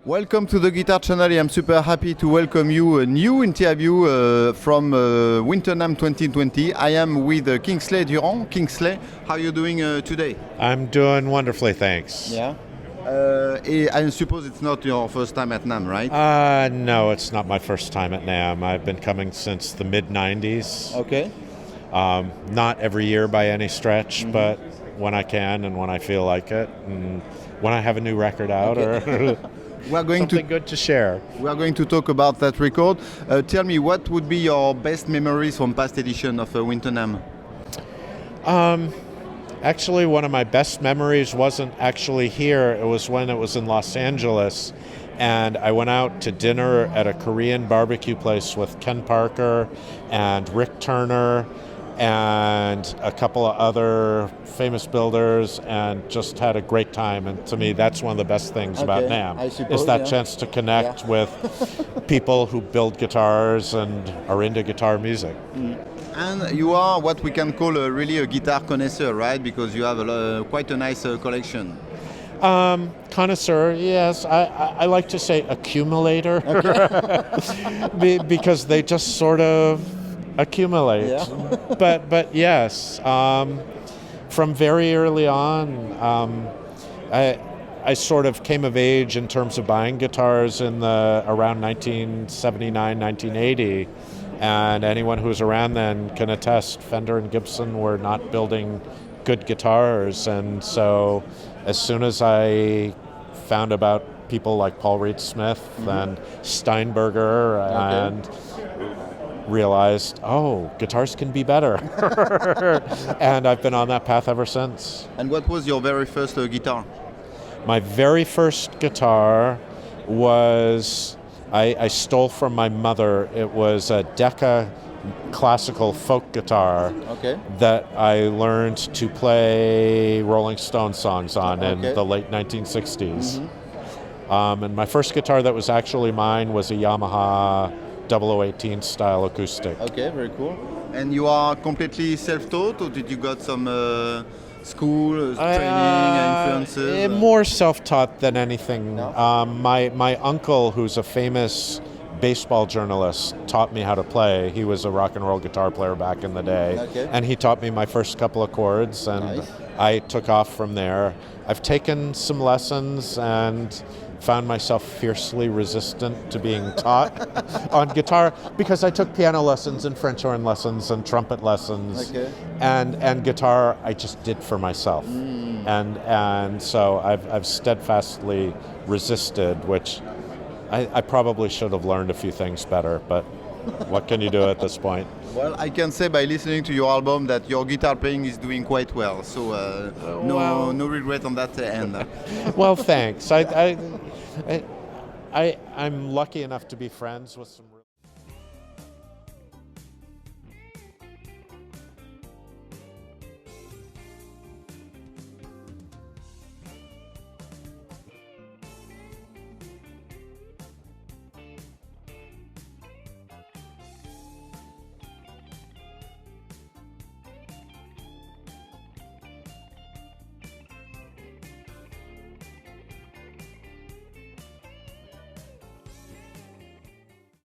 Welcome to the Guitar Channel. I'm super happy to welcome you a new interview from Winter NAMM 2020. I am with Kingsley Durant. Kingsley, how are you doing today? I'm doing wonderfully, thanks. Yeah. I suppose it's not your first time at NAMM, right? No, it's not my first time at NAMM. I've been coming since the mid-90s. Okay. Not every year by any stretch, but when I can and when I feel like it, and when I have a new record out or We are going something good to share. We are going to talk about that record. Tell me, what would be your best memories from past edition of Winter NAMM? Actually, one of my best memories wasn't actually here. It was when it was in Los Angeles, and I went out to dinner at a Korean barbecue place with Ken Parker and Rick Turner and a couple of other famous builders, and just had a great time. And to me, that's one of the best things about NAMM, is that chance to connect with people who build guitars and are into guitar music. And you are what we can call really a guitar connoisseur, right? Because you have quite a nice collection. Connoisseur, yes. I like to say accumulator, because they just sort of accumulate. Yeah. but yes, from very early on, I sort of came of age in terms of buying guitars in around 1979, 1980, and anyone who was around then can attest Fender and Gibson were not building good guitars, and so as soon as I found about people like Paul Reed Smith and Steinberger and realized, guitars can be better. And I've been on that path ever since. And what was your very first guitar? My very first guitar was, I stole from my mother. It was a Decca classical folk guitar that I learned to play Rolling Stone songs on in the late 1960s. And my first guitar that was actually mine was a Yamaha 0018 style acoustic. Okay, very cool. And you are completely self-taught, or did you got some school training, influences? More self-taught than anything. No? My uncle, who's a famous baseball journalist, taught me how to play. He was a rock and roll guitar player back in the day, and he taught me my first couple of chords, and I took off from there. I've taken some lessons and found myself fiercely resistant to being taught on guitar, because I took piano lessons and French horn lessons and trumpet lessons, and guitar I just did for myself, and so I've steadfastly resisted, which I probably should have learned a few things better, but what can you do at this point? Well, I can say by listening to your album that your guitar playing is doing quite well, so no regret on that end. Well, thanks. I'm lucky enough to be friends with some